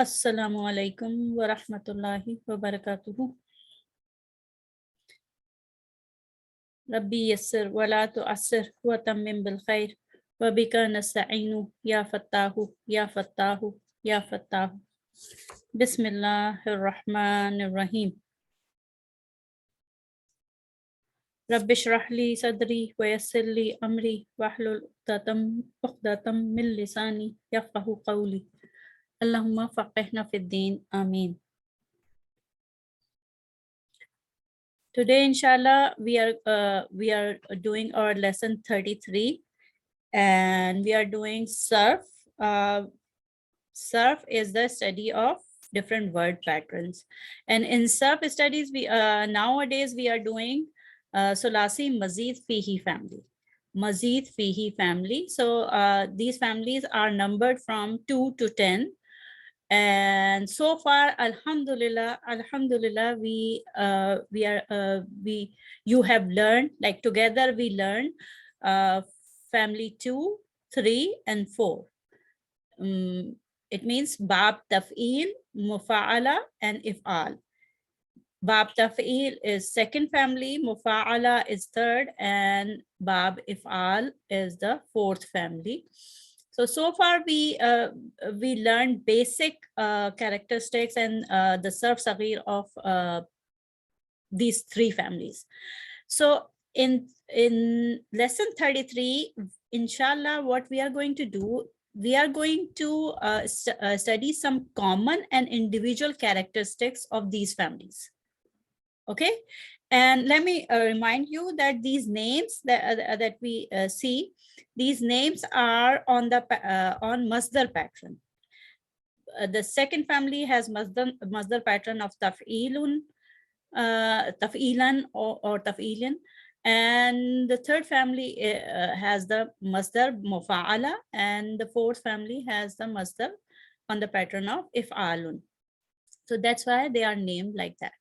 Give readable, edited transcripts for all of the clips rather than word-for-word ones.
Assalamu alaikum wa rahmatullahi wa barakatuhu. Rabbi yassir wa la tu'assir wa tammim bil khair wa bika nasta'inu ya fattahu ya fattahu ya fattahu. Bismillahir Rahmanir Rahim. Rabbi shrah li sadri wa yassir li amri wahlul 'uqdatam min lisani yafqahu qawli. Allahumma faqihna fid din. Ameen. Today, inshallah, we are doing our lesson 33, and we are doing surf. Surf is the study of different word patterns, and in surf studies, we nowadays we are doing Sulasi Mazid Fihi family. Mazid Fihi family. So these families are numbered from 2 to 10. And so far, alhamdulillah, you have learned, like together we learned family 2, 3, and 4. It means bab taf'il, mufa'ala, and if'al. Bab taf'il is second family, mufa'ala is third, and bab if'al is the fourth family. So far we learned basic characteristics and the surf saghir of these three families. So in lesson 33, inshallah, what we are going to do, we are going to study some common and individual characteristics of these families. Okay, and let me remind you that these names that we see, these names are on the on masdar pattern. The second family has masdar pattern of taf'ilun, taf'ilan or taf'ilin, and the third family has the masdar mufa'ala, and the fourth family has the masdar on the pattern of if'alun. So that's why they are named like that.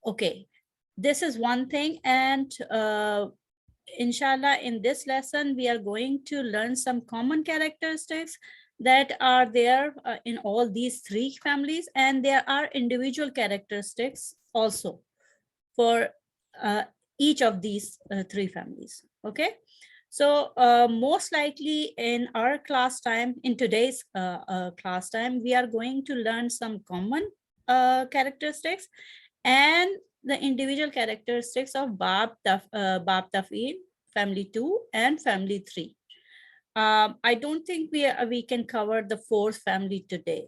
Okay, this is one thing, and inshallah, in this lesson, we are going to learn some common characteristics that are there in all these three families, and there are individual characteristics also for each of these three families. Okay, so most likely in our class time, in today's class time, we are going to learn some common characteristics and the individual characteristics of bab taf'il, family 2 and family 3. I don't think we can cover the fourth family today.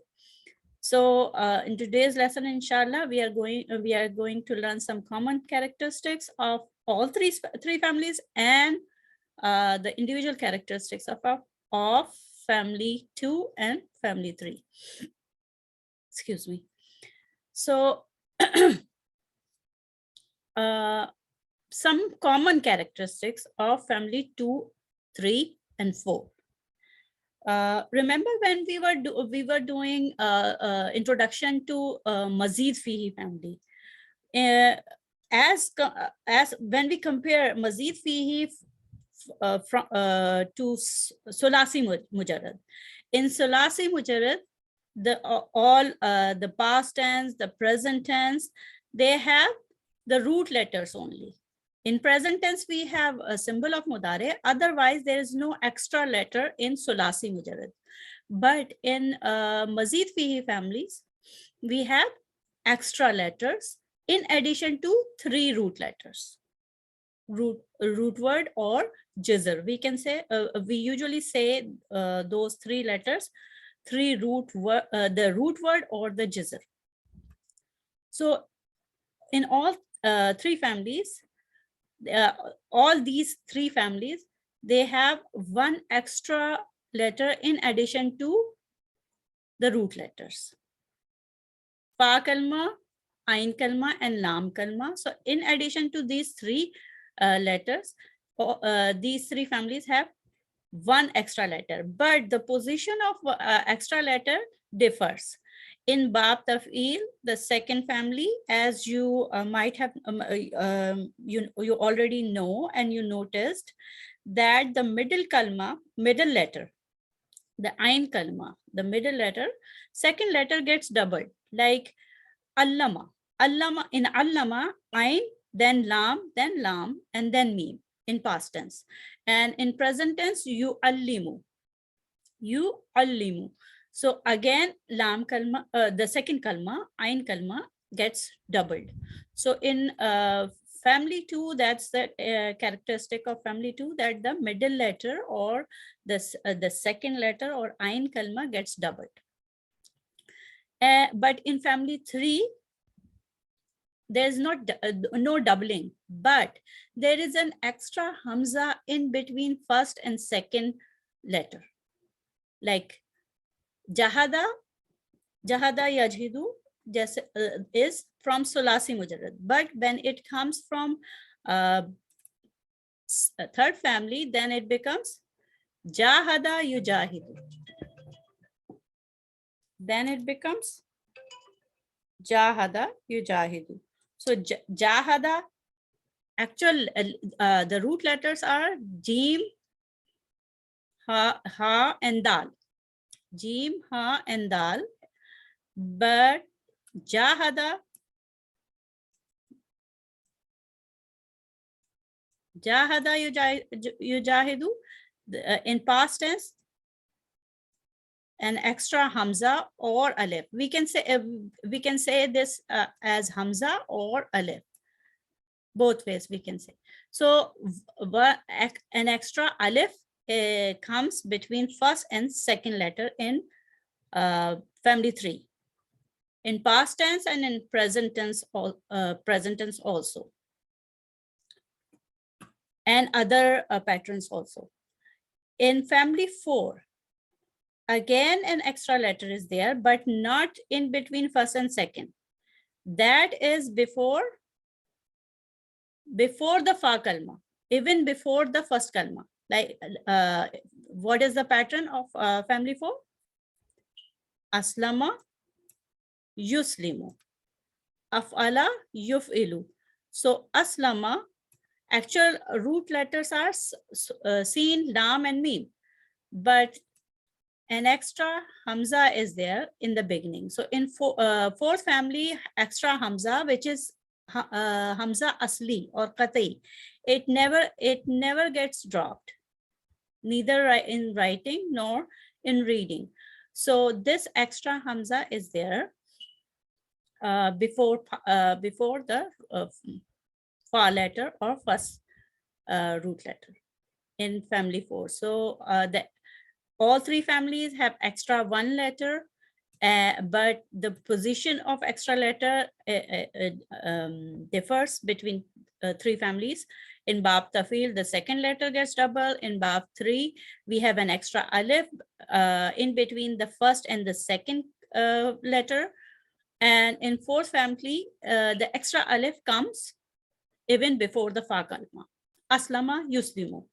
So in today's lesson, inshallah, we are going to learn some common characteristics of all three families and the individual characteristics of family 2 and family 3. Excuse me. So some common characteristics of family 2, 3, and 4. Remember when we were doing introduction to Mazid Fihi family. As when we compare Mazid Fihi to Sulasi Mujarrad. In Sulasi Mujarrad, the past tense, the present tense, they have the root letters only. In present tense, we have a symbol of mudare. Otherwise, there is no extra letter in Sulasi Mujarrad. But in Mazid Fihi families, we have extra letters in addition to 3 root letters. Root word or jizr. We can say, we usually say those 3 letters, 3 root word, the root word or the jizr. So in all 3 families, all these 3 families, they have 1 extra letter in addition to the root letters. Fa kalma, ain kalma, and lam kalma. So in addition to these 3 letters, these 3 families have 1 extra letter, but the position of extra letter differs. In Bab Taf'il, the second family, as you might have, you already know and you noticed that the middle kalma, middle letter, the Ain kalma, the middle letter, second letter gets doubled, like allama. Allama, in allama, ain, then lam, and then mim in past tense. And in present tense, you allimu. You allimu. So again, lam kalma, the second kalma, ain kalma gets doubled. So in family 2, that's the characteristic of family 2, that the middle letter or the second letter or ain kalma gets doubled. But in family 3, there's not no doubling, but there is an extra hamza in between first and second letter, like jahada, jahada yajhidu is from Sulasi Mujarrad, but when it comes from third family, then it becomes jahada yujahidu. Then it becomes jahada yujahidu. So jahada, actual the root letters are jim, ha and dal. Jim, ha and dal. But jahada, jahada yujahidu, in past tense, an extra hamza or alif. We can say this as hamza or alif. Both ways we can say. So an extra alif comes between first and second letter in family 3, in past tense and in present tense also, and other patterns also. In family 4, again an extra letter is there, but not in between first and second. That is before the fa kalma, even before the first kalma. Like what is the pattern of family 4? Aslama yuslimu, af'ala yuf'ilu. So aslama, actual root letters are seen, lam and mim, but an extra hamza is there in the beginning. So in fourth family, extra hamza, which is hamza asli or qati, it never gets dropped, neither in writing nor in reading. So this extra hamza is there before the fa letter or first root letter in family 4. So all 3 families have extra 1 letter, but the position of extra letter differs between 3 families. In Bab Tafil, the second letter gets double. In Bab 3, we have an extra alif in between the first and the second letter. And in fourth family, the extra alif comes even before the fa kalma. Aslama yuslimu.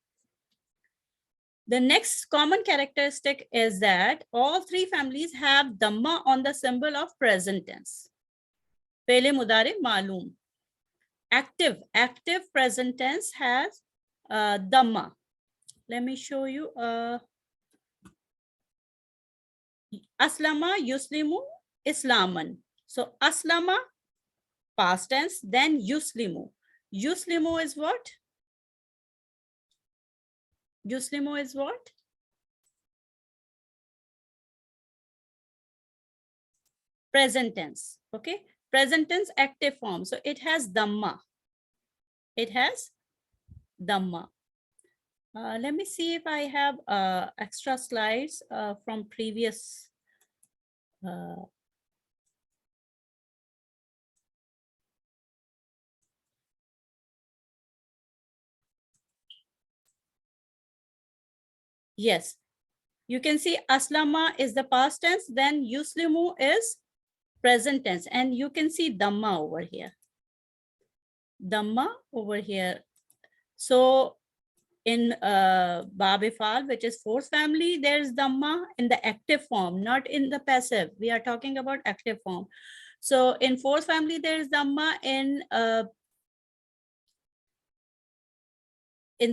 The next common characteristic is that all 3 families have dhamma on the symbol of present tense. Pele mudare malum. Active present tense has dhamma. Let me show you. Aslama yuslimu islaman. So aslama, past tense, then yuslimu. Yuslimu is what? Yuslimu is what? Present tense. Okay. Present tense active form. So it has dhamma. It has dhamma. Let me see if I have extra slides from previous. Yes, you can see aslama is the past tense, then yuslimu is present tense, and you can see dhamma over here. Dhamma over here. So in Babifal, which is fourth family, there's dhamma in the active form, not in the passive. We are talking about active form. So in fourth family, there's dhamma. In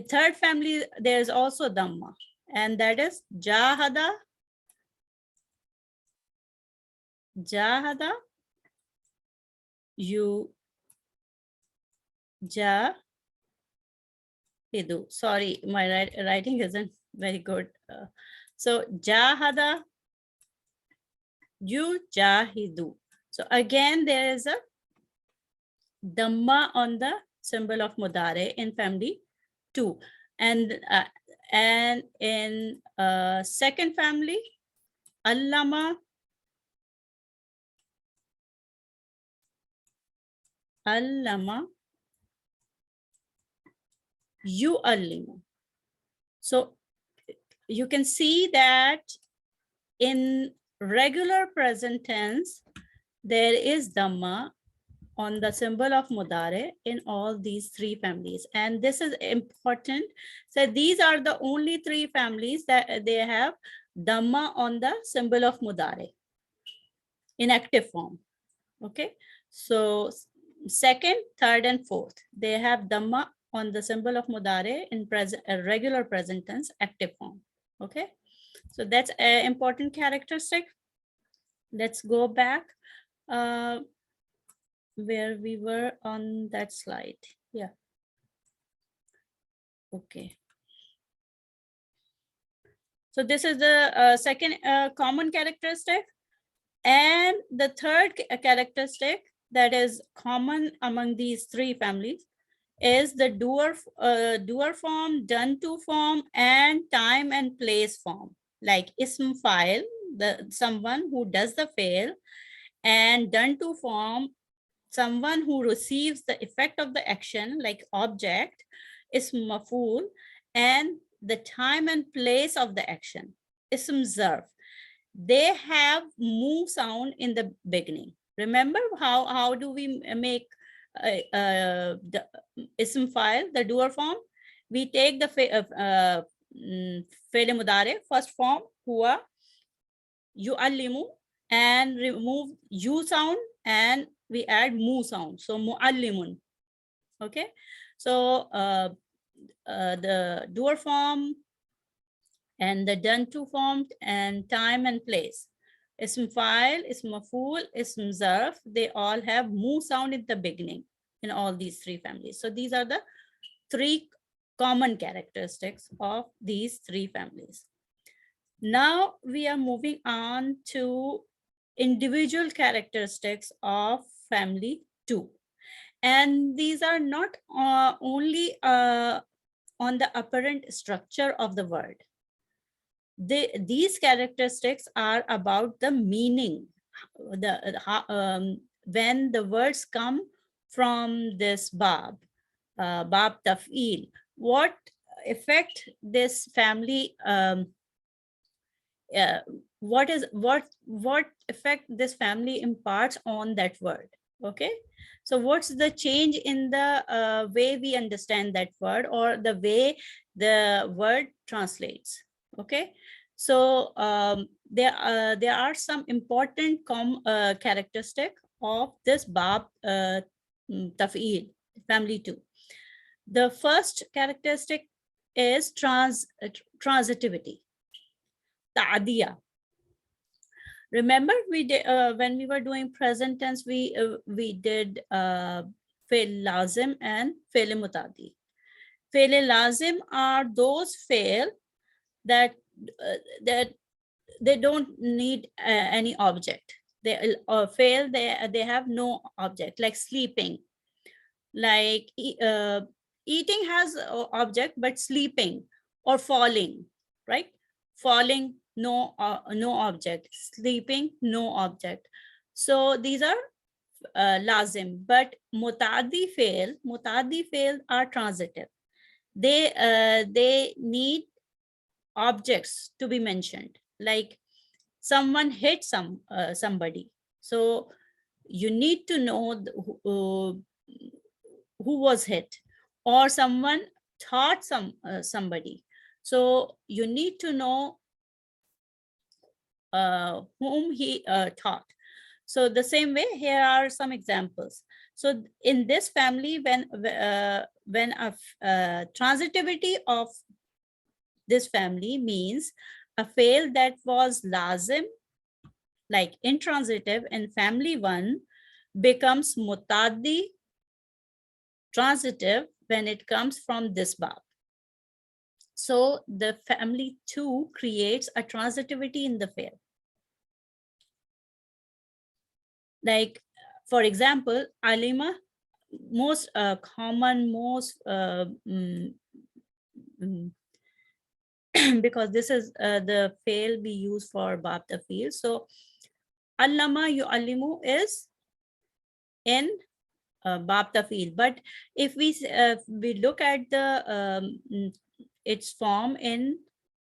third family, there's also dhamma, and that is jahada Jahada, you jahidu. Sorry, my writing isn't very good. So jahada, you jahidu. So again, there is a Dhamma on the symbol of Mudare in family 2. And in second family, Allama, yu'allimu. So you can see that in regular present tense, there is Dhamma on the symbol of Mudare in all these three families. And this is important. So these are the only three families that they have Dhamma on the symbol of Mudare in active form. Okay. So second, third, and fourth, they have Dhamma on the symbol of Mudare in regular present tense active form. Okay. So that's an important characteristic. Let's go back. Where we were on that slide. Yeah. Okay. So this is the second common characteristic. And the third characteristic that is common among these three families is the doer form, done to form, and time and place form. Like ism file, someone who does the fail, and done to form, someone who receives the effect of the action, like object, is maf'ul, and the time and place of the action, ism zarf. They have mu sound in the beginning. Remember how do we make the ism file, the doer form? We take the fi'l mudare, first form, huwa, yu'allimu, and remove you sound, and we add mu sound. So mu'allimun. Okay. So the doer form and the done to form and time and place. Ism file, ism maf'ul, ism zarf, they all have mu sound in the beginning in all these three families. So these are the three common characteristics of these three families. Now we are moving on to individual characteristics of family 2. And these are not only on the apparent structure of the word. These characteristics are about the meaning. When the words come from this bab taf'il, what effect this family what effect this family imparts on that word. Okay, so what's the change in the way we understand that word, or the way the word translates? Okay, so there are some important characteristic of this bab taf'il, family 2. The first characteristic is transitivity, ta'diya. Remember we did when we were doing present tense, we did fi'l lazim and fi'l mutadi. Fi'l lazim are those fi'l that they don't need any object. They fail, they have no object, like sleeping, like eating has object, but sleeping or falling, right? Falling, no object. Sleeping, no object. So these are lazim, but mutadi fail are transitive. They need objects to be mentioned, like someone hit somebody. So you need to know who was hit, or someone taught somebody. So you need to know whom he taught. So the same way, here are some examples. So in this family, when a transitivity of this family means a fail that was lazim like intransitive in family 1 becomes mutaddi transitive when it comes from this bab. So the family 2 creates a transitivity in the fi'l. Like, for example, alima, most common, most because this is the fail we use for bab the field. So allama yu'allimu is in bab the field. But if we look at the its form in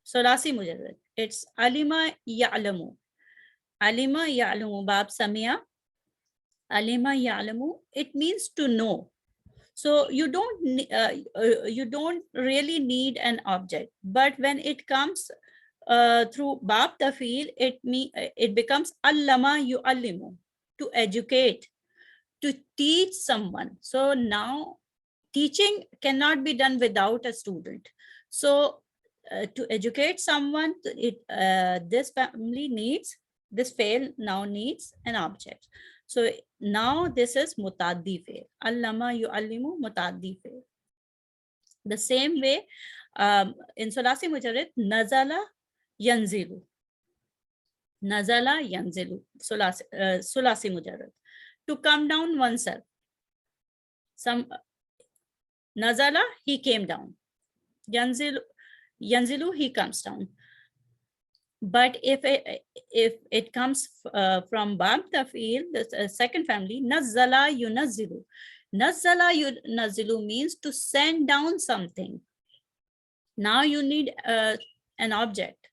Sulasi Mujarrad, it's alima ya'lamu. Alima ya'lamu, bab samia. Alima ya'lamu, it means to know. So you don't really need an object, but when it comes through bab tafil, it becomes allama yu'allimu, to educate, to teach someone. So now teaching cannot be done without a student. So to educate someone, this family needs, this fail now needs an object. So now this is mutaddi fail. Allama yu'allimu mutaddi fail. The same way in Sulasi Mujarrad, nazala yanzilu. Nazala yanzilu. Sulasi Mujarrad. To come down oneself. Nazala, he came down. Yanzilu, he comes down. But if it comes from bab tafil, the second family, nazala yunazzilu. Nazala yunazzilu means to send down something. Now you need an object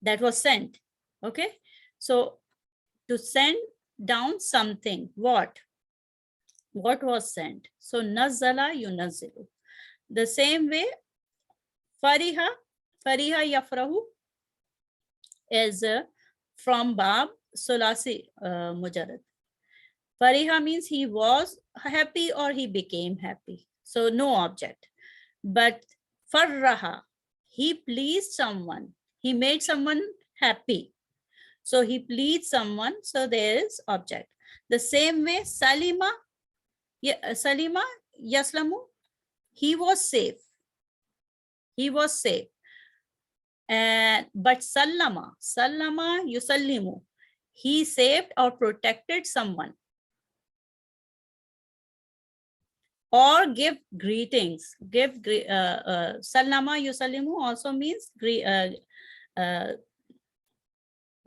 that was sent. Okay, so to send down something, what was sent? So nazala yunazzilu. The same way, fariha yafrahu is from bab Sulasi Mujarrad. Fariha means he was happy or he became happy. So no object. But farraha, he pleased someone. He made someone happy. So he pleased someone. So there is object. The same way, Salima yaslamu, he was safe. He was safe. But sallama yusallimu, he saved or protected someone. Or give greetings. Sallama yusallimu also means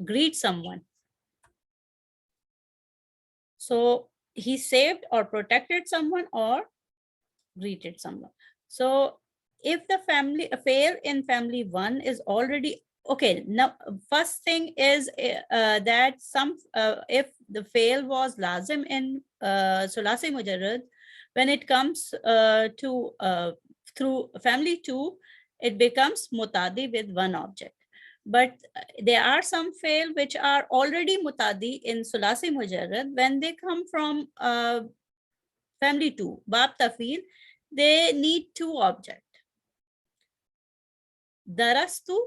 greet someone. So he saved or protected someone or greeted someone. So if the family fail in family 1 is already okay, now first thing is that if the fail was lazim in Sulasi Mujarrad, when it comes to through family 2, it becomes mutadi with one object. But there are some fail which are already mutadi in Sulasi Mujarrad. When they come from family 2, bab tafil, they need two objects. Darastu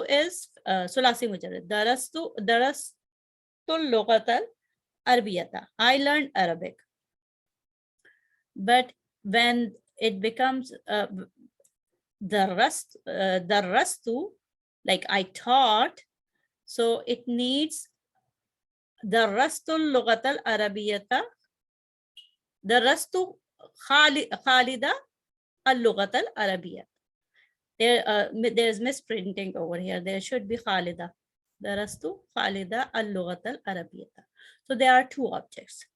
is Sulasi Mujarrad. Darastul Lughatul Arabiyata. I learned Arabic. But when it becomes darastu, like I taught, so it needs Darastul Lughatul Arabiyata. Darastu Khalida al-Lughat al-Arabiyyah. There's misprinting over here. There should be Khalida. Darastu Khalida al-Lughat al-Arabiyyah. So there are two objects.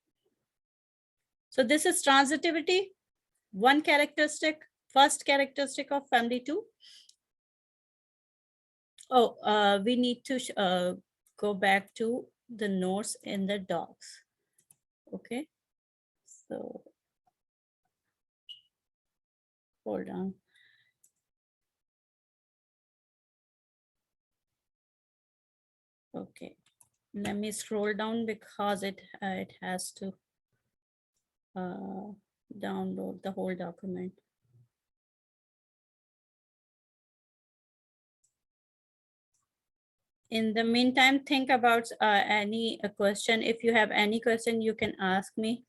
So this is transitivity, one characteristic, first characteristic of family 2. Oh, we need to go back to the notes in the docs. Okay, so hold on. Okay, let me scroll down because it has to download the whole document. In the meantime, think about any question. If you have any question, you can ask me,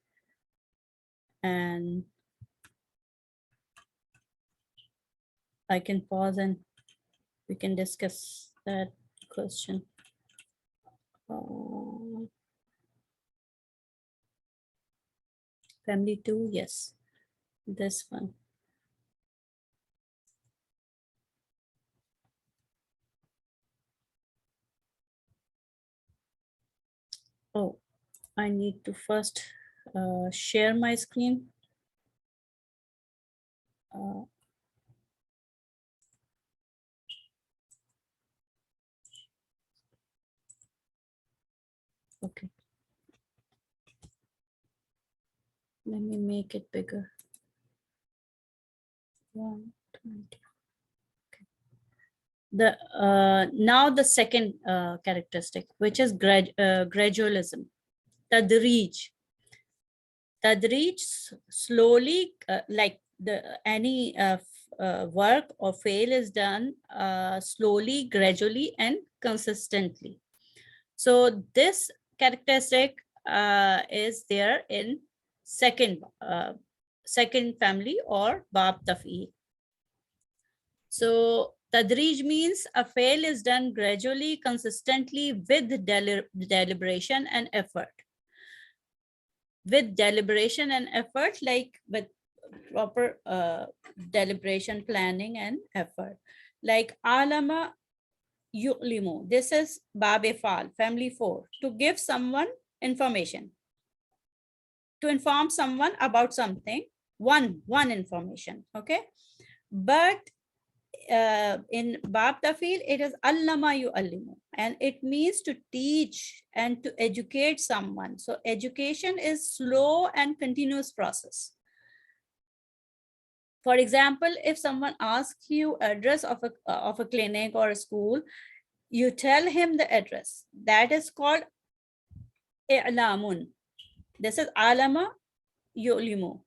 and I can pause and we can discuss that question. Family 2, yes, this one. Oh, I need to first share my screen. Okay. Let me make it bigger. 120. Okay. Now the second characteristic, which is gradualism. Tadrij. Tadrij, slowly, like any work or fail is done slowly, gradually, and consistently. So this characteristic is there in second family or Bab Taf'il. So Tadrij means a fail is done gradually, consistently, with deliberation and effort. With deliberation and effort, like with proper deliberation, planning, and effort. Like alama yu'limu. This is Bab Fal, family 4. To give someone information. To inform someone about something. One information. Okay. But in Bab Tafil, it is allama yu'allimu, and it means to teach and to educate someone. So education is slow and continuous process. For example, if someone asks you address of a clinic or a school, you tell him the address. That is called i'lamun. This is alama yu'limu,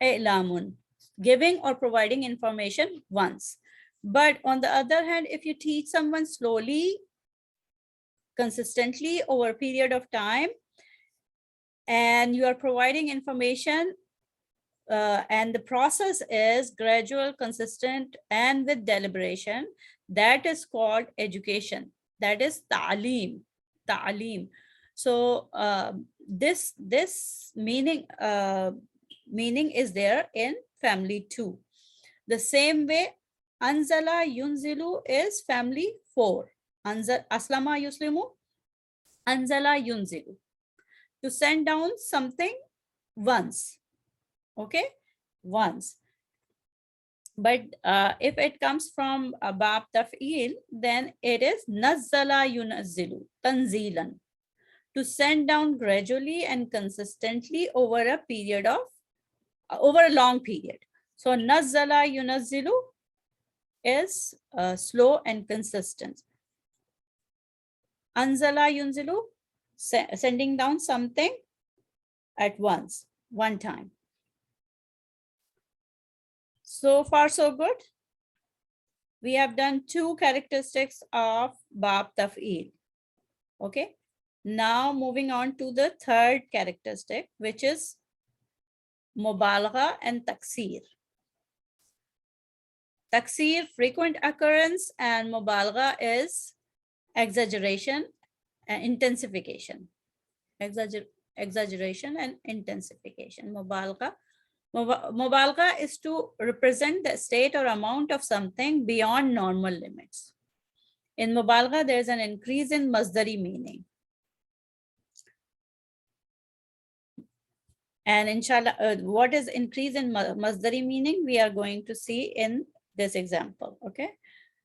i'lamun, giving or providing information once. But on the other hand, if you teach someone slowly, consistently over a period of time, and you are providing information and the process is gradual, consistent, and with deliberation, that is called education. That is ta'aleem. Ta'aleem. So this meaning is there in family 2. The same way, anzala yunzilu is family 4. Aslama yuslimu, anzala yunzilu. To send down something once. Okay, once. But if it comes from Bab Taf'il, then it is nazzala yunazzilu, tanzilan. To send down gradually and consistently over a period of, over a long period. So nazzala yunazzilu is slow and consistent. Anzala yunzilu, sending down something at once, one time. So far, so good. We have done 2 characteristics of Bab Taf'il. Okay. Now moving on to the third characteristic, which is Mubalagha and Taksir. Taksir, frequent occurrence, and Mubalagha is exaggeration and intensification. Exaggeration and intensification. Mubalagha is to represent the state or amount of something beyond normal limits. In Mubalagha, there is an increase in masdari meaning. And inshallah, what is increase in masdari meaning? We are going to see in this example, okay?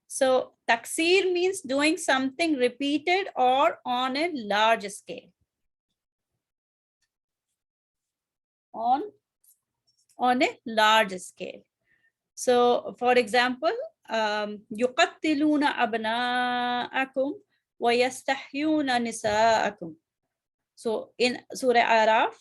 So taksir means doing something repeated or on a large scale. On a large scale. So for example, يقتلون أبناءكم ويستحيون نساءكم. So in Surah Araf,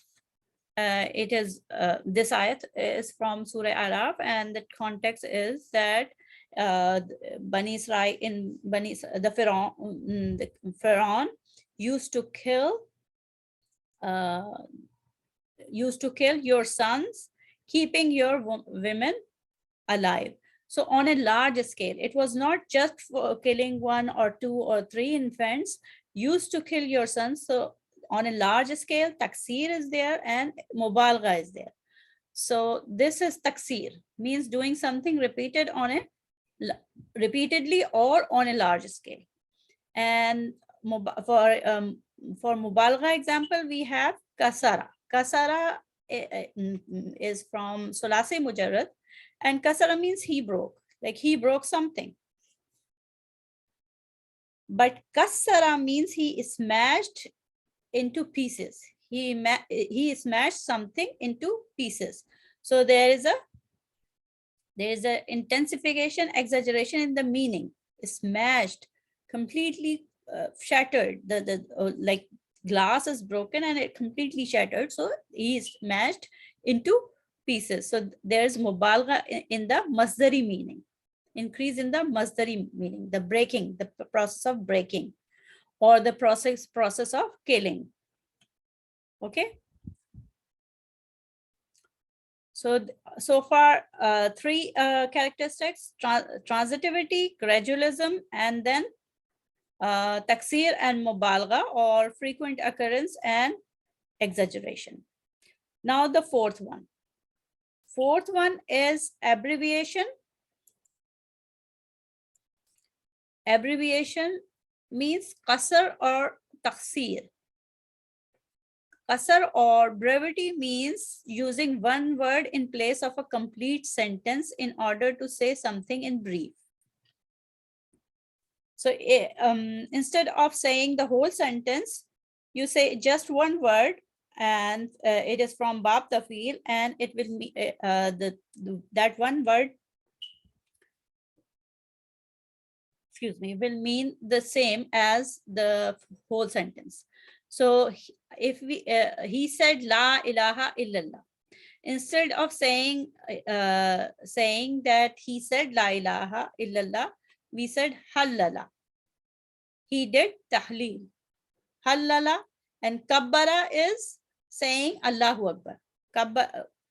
it is this ayat is from Surah Araf, and the context is that Bani Israel in the Pharaoh used to kill your sons, keeping your women alive. So on a large scale, it was not just for killing 1 or 2 or 3 infants, used to kill your sons. So on a large scale, taksir is there and mubalgha is there. So this is taksir, means doing something repeatedly or on a large scale. And for mubalgha example, we have kasara. Kasara is from Sulasi Mujarrad, and kasara means he broke, like he broke something. But kasara means he smashed into pieces. He smashed something into pieces. So there is a intensification, exaggeration in the meaning. Smashed, completely shattered. Like glass is broken and it completely shattered. So he is smashed into pieces. So there's mubalgha in the masdari meaning. Increase in the masdari meaning, the breaking, the process of breaking, or the process of killing. Okay. So far, 3 characteristics: transitivity, gradualism, and then taksir and mubalgha, or frequent occurrence and exaggeration. Now the fourth one. Fourth one is abbreviation. Abbreviation means qasr or taksir. Qasr or brevity means using one word in place of a complete sentence in order to say something in brief. So instead of saying the whole sentence, you say just one word, and it is from Bab Tafil, and it will be that one word, will mean the same as the whole sentence. So if he said La ilaha illallah, instead of saying that he said La ilaha illallah, we said Hallala. He did tahleel. Hallala, and kabbara is saying Allahu Akbar.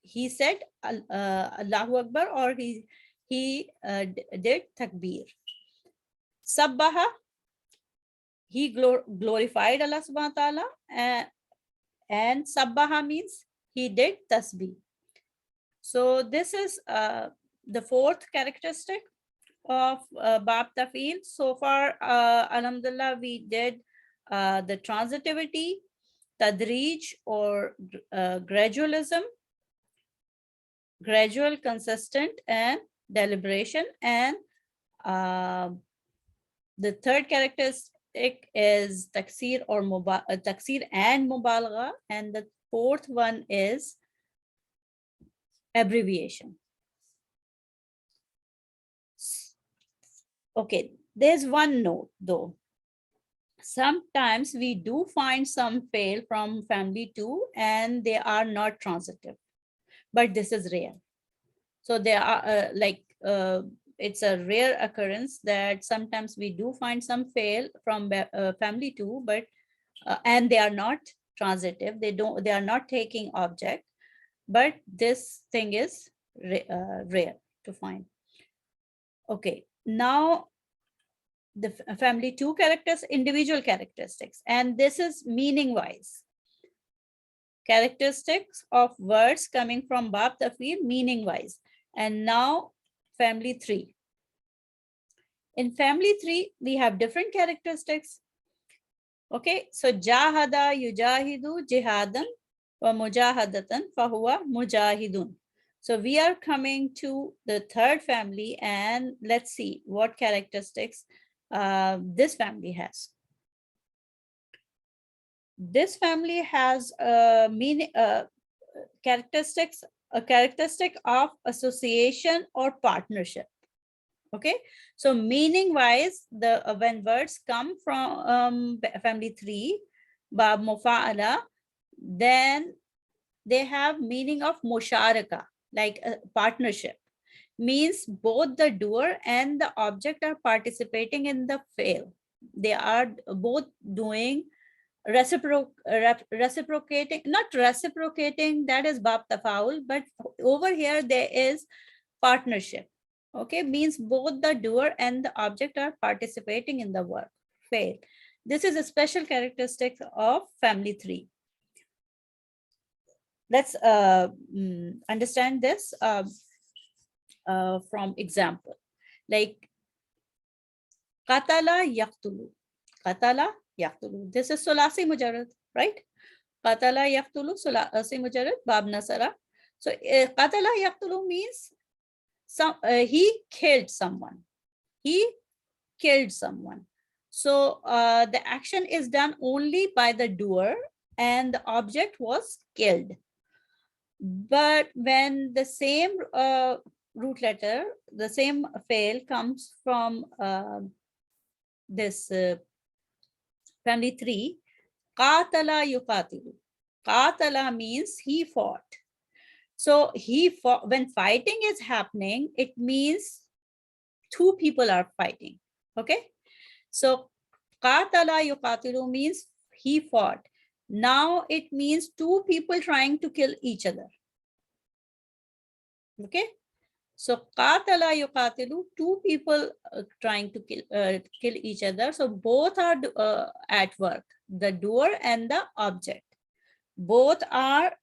He said Allahu Akbar, or he did takbir. Sabbaha, he glorified Allah subhanahu wa ta'ala, and sabbaha means he did tasbih. So this is the fourth characteristic of Bab Tafil. So far, alhamdulillah, we did the transitivity, tadrij or gradualism, gradual, consistent, and deliberation. And the third characteristic is taksir or taksir and mubalgha, and the fourth one is abbreviation. Okay, there's one note though. Sometimes we do find some fail from family 2 and they are not transitive, but this is rare. So they are it's a rare occurrence that sometimes we do find some fail from family 2, but and they are not transitive. They are not taking object, but this thing is rare to find. Okay, now the family 2 characters, individual characteristics, and this is meaning wise. Characteristics of words coming from Bab Tafil meaning wise. And now family 3. In family 3, we have different characteristics. Okay, so jahada yujahidu jihadan wa mujahadatan fahuwa mujahidun. So we are coming to the third family, and let's see what characteristics this family has. This family has a characteristic of association or partnership. Okay, so meaning wise, when words come from family 3, Bab Mufa'ala, then they have meaning of musharaka, like a partnership. means both the doer and the object are participating in the fail. They are both doing reciprocating, not reciprocating, that is bab tafaul, but over here there is partnership. Okay, means both the doer and the object are participating in the work. Fail. This is a special characteristic of family 3. Let's understand this from example. Like qatala yaqtulu. Qatala yaqtulu. This is Sulasi Mujarrad, right? Qatala yaqtulu, Sulasi Mujarrad, bab nasara. So qatala yaqtulu means he killed someone. He killed someone. So the action is done only by the doer and the object was killed. But when the same root letter, the same fail comes from this family 3, qatala yuqatilu. Qatala means he fought. So he fought. When fighting is happening, it means two people are fighting. Okay. So qatala yuqatilu means he fought. Now it means two people trying to kill each other. Okay. So qatala yuqatilu, two people trying to kill each other. So both are at work, the doer and the object. Both are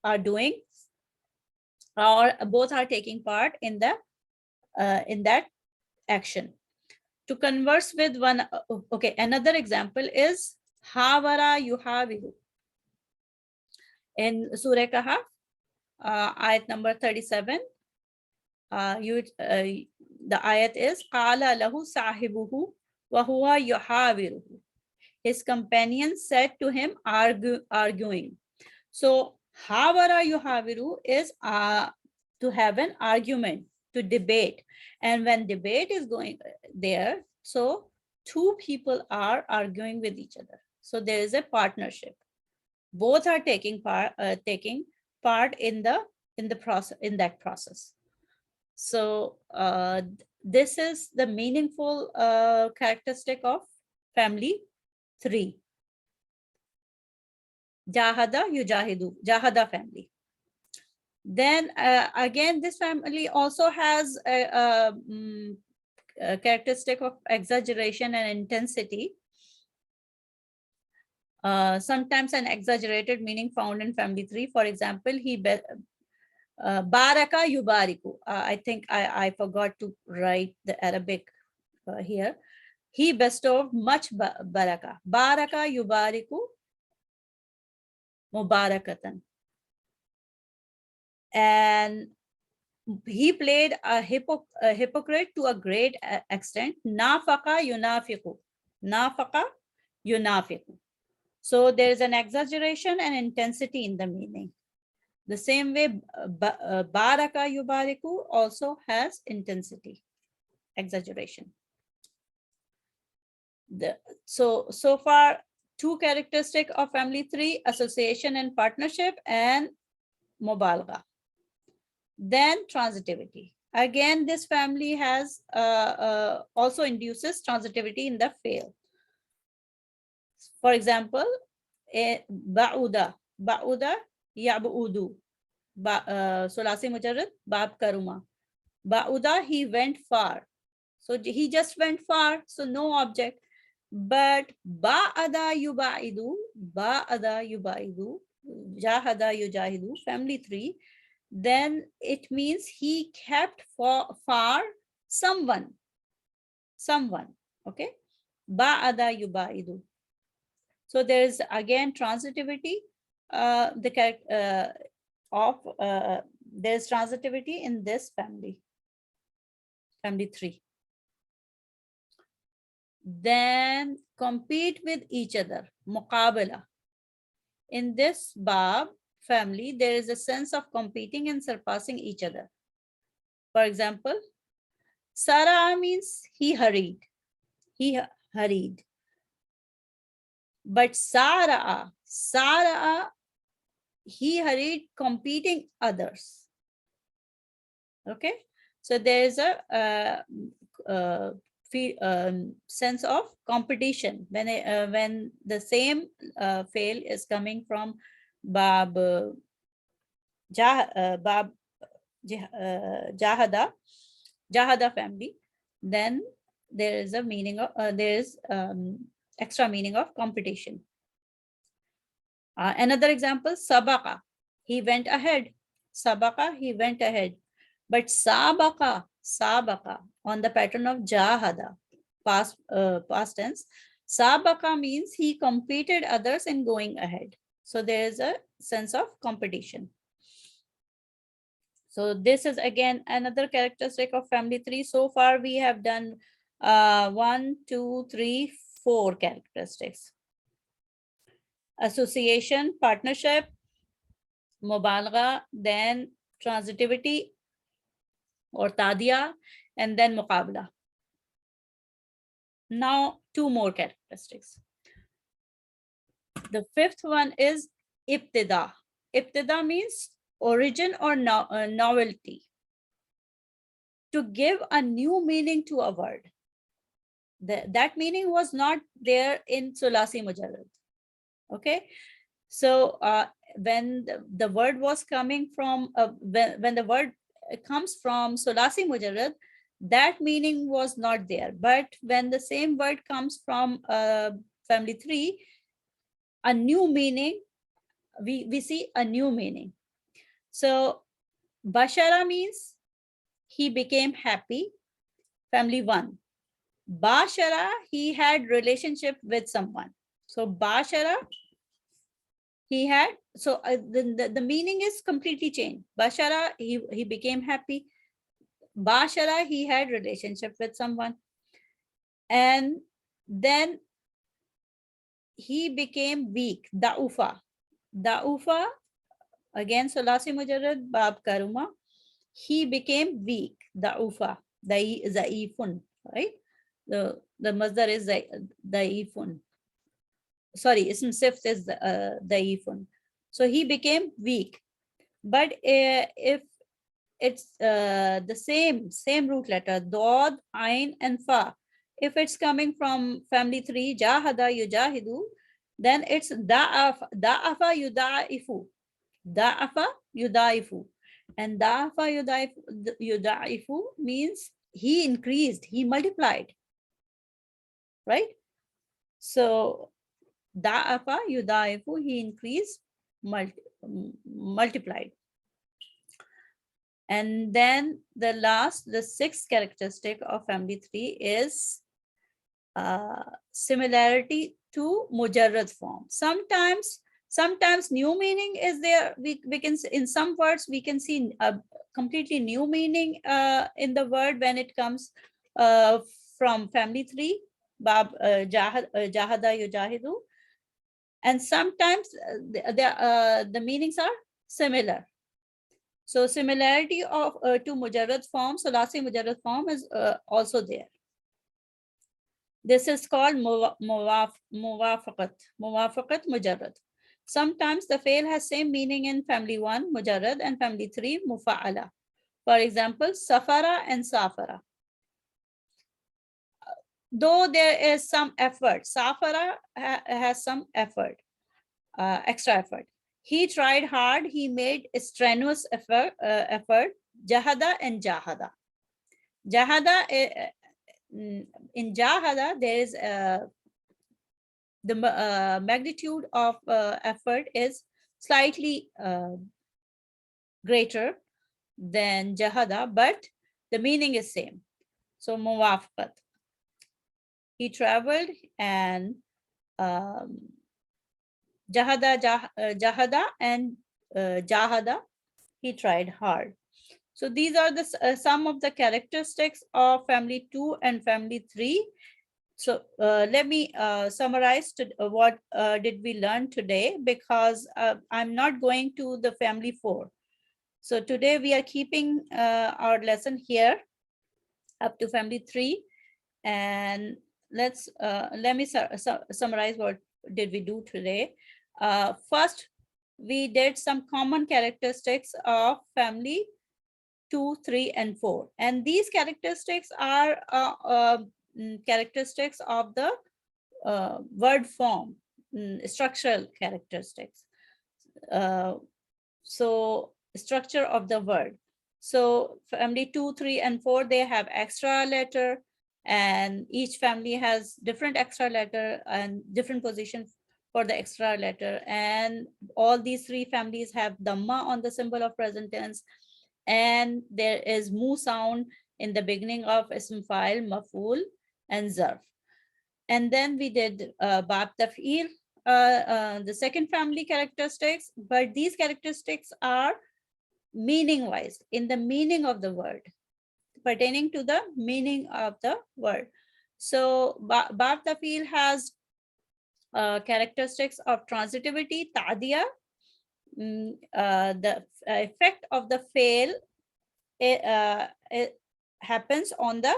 are doing, or both are taking part in the in that action. To converse with one, okay, another example is Havara Yuhaviru. In Surah Kahf, ayat number 37, the ayat is Qala lahu sahibuhu wa huwa yuhawiruhu. His companion said to him, arguing. So Havara Yuhaviru is to have an argument, to debate. And when debate is going there, so two people are arguing with each other. So there is a partnership. Both are taking part in the process, in that process. So this is the meaningful characteristic of family 3. Jahada yujahidu, Jahada family. Then again, this family also has a characteristic of exaggeration and intensity. Sometimes an exaggerated meaning found in family 3. For example, he baraka yubariku. I think I forgot to write the Arabic here. He bestowed much baraka. Baraka yubariku mubarakatan. And he played a hypocrite to a great extent. Nafaka yunafiku. Nafaka yunafiku. So there is an exaggeration and intensity in the meaning. The same way, baraka yubariku also has intensity, exaggeration. So far, two characteristics of family 3, association and partnership, and mubalgha. Then transitivity. Again, this family has also induces transitivity in the fail. For example, ba'uda ya'bu'udu. Sulasi Mujarrad, bab karuma. Ba'uda, he went far. So he just went far, so no object. But ba'ada yuba'idu, jahada yujahidu, family 3, then it means he kept far someone. Okay. Ba'ada yuba'idu. So there is again transitivity. There's transitivity in this family 3. Then compete with each other, muqabala. In this bab family, there is a sense of competing and surpassing each other. For example, Sara means he hurried. But Sara he hurried competing others. Okay, so there is a sense of competition when the same fail is coming from Bab Bab Jahada family, then there is a meaning of there is extra meaning of competition. Another example, Sabaka, he went ahead. Sabaka, he went ahead. But Sabaka on the pattern of Jahada, past tense. Sabaka means he competed others in going ahead. So there is a sense of competition. So this is again another characteristic of family 3. So far we have done 1, 2, 3, 4 characteristics. Association, partnership, mubalagha, then transitivity or tadiya, and then muqabla. Now 2 more characteristics. The 5th one is ibtida. Ibtida means origin or novelty. To give a new meaning to a word. That meaning was not there in Sulasi Mujarrad. Okay, so when the word was coming from when the word comes from Sulasi Mujarrad, that meaning was not there. But when the same word comes from family 3, a new meaning, we see a new meaning. So Bashara means he became happy, family 1. Bashara, he had relationship with someone. So Bashara, he had, so the meaning is completely changed. Bashara, he became happy. Bashara, he had relationship with someone. And then he became weak, Da'ufa. Da'ufa, again, Sulasi Mujarrad, Bab Karuma. He became weak, Da'ufa, Za'ifun, right? The masdar is Da'ifun. Sorry, ism sift is Da'ifun. So he became weak. But if it's the same root letter, Dod, Ain, and Fa, if it's coming from family 3, Jahada, Yujahidu, then it's Da'afa, Yuda'ifu. Da'afa, Yudaifu. And Da'afa, Yudaifu means he increased, he multiplied, right? So Da'afa, Yudaifu, he increased, multiplied. And then the 6th characteristic of family 3 is similarity to mujarrad form. Sometimes new meaning is there. We can, in some words, we can see a completely new meaning in the word when it comes from family 3, Bab Jahada Yujahidu. And sometimes the meanings are similar. So similarity of to mujarrad form, Sulasi mujarrad form is also there. This is called muwafaqat mujarrad. Sometimes the fail has same meaning in family 1, mujarrad, and family 3, mufa'ala. For example, safara and safara. Though there is some effort, safara has some effort, extra effort. He tried hard, he made a strenuous effort, jahada and jahada. Jahada, in jahada, there is the magnitude of effort is slightly greater than jahada, but the meaning is same. So muwafaqat. He traveled and jahada and jahada, he tried hard. So these are the some of the characteristics of family 2 and family 3. So let me summarize what did we learn today, because I'm not going to the family 4. So today we are keeping our lesson here up to family 3, and let me summarize what did we do today. First, we did some common characteristics of family 2, 3, and 4. And these characteristics are characteristics of the word form, structural characteristics. So structure of the word. So family 2, 3, and 4, they have extra letter, and each family has different extra letter and different positions for the extra letter. And all these three families have dhamma on the symbol of present tense. And there is mu sound in the beginning of ism file, maf'ul, and zarf. And then we did bab taf'il, the second family characteristics, but these characteristics are meaning wise, in the meaning of the word, pertaining to the meaning of the word. So bab taf'il has characteristics of transitivity, ta'diya, the effect of the fail, it happens on the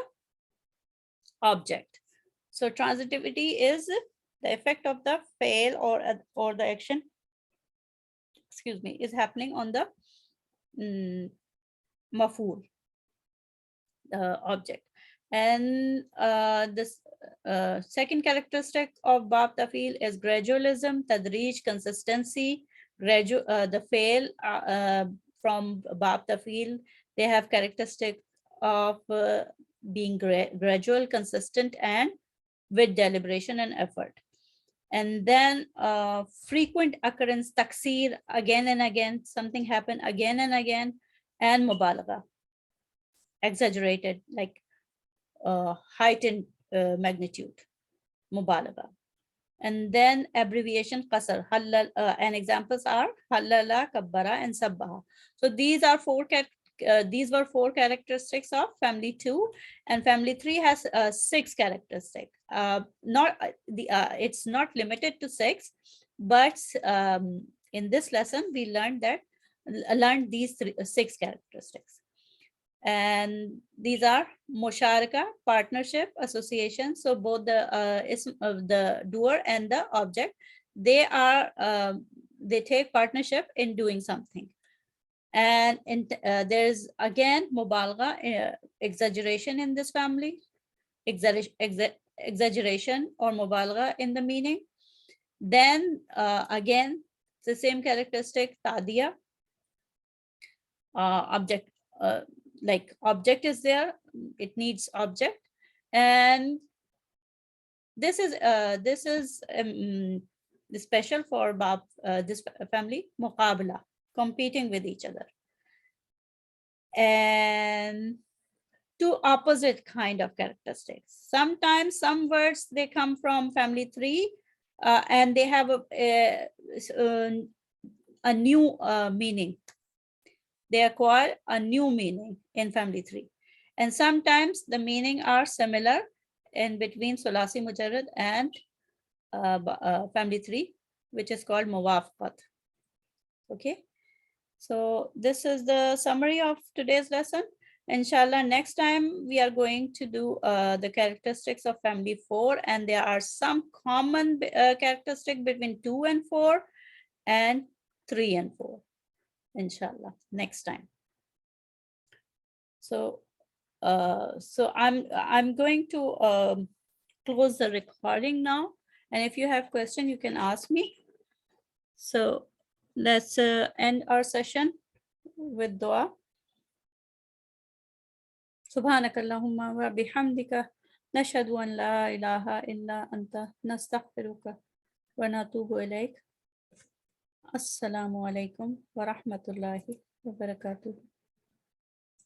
object. So transitivity is the effect of the fail or the action, excuse me, is happening on the maf'ul, the object. And this second characteristic of bab taf'il is gradualism, tadrij, consistency. The fail from bab taf'il, they have characteristic of being gradual, consistent, and with deliberation and effort. And then frequent occurrence, taksir, again and again, something happened again and again, and mubalagha, exaggerated, like heightened magnitude, mubalagha. And then abbreviation, qasr, and examples are halala, kabbara, and sabbaha. So these are these were four characteristics of family 2, and family 3 has 6 characteristics. It's not limited to 6, but in this lesson we learned these 6 characteristics. And these are musharaka, partnership, association. So both the doer and the object, they take partnership in doing something. And there's again mubalagha, exaggeration in this family, exaggeration or mubalagha in the meaning. Then again, the same characteristic, tadiya, object, like object is there, it needs object. And this is special for this family, muqabala, competing with each other. And two opposite kind of characteristics. Sometimes some words, they come from family 3 and they have a new meaning. They acquire a new meaning in family 3. And sometimes the meaning are similar in between Sulasi Mujarrad and family 3, which is called Muwafaqat. Okay. So this is the summary of today's lesson. Inshallah, next time we are going to do the characteristics of family 4, and there are some common characteristics between 2 and 4 and 3 and 4. Inshallah, next time. So I'm going to close the recording now, and if you have question, you can ask me. So let's end our session with dua. Subhanakallahumma wa bihamdika nashhadu an la ilaha illa anta nastaghfiruka wa natubu ilaik. Assalamu alaikum wa rahmatullahi wa barakatuh.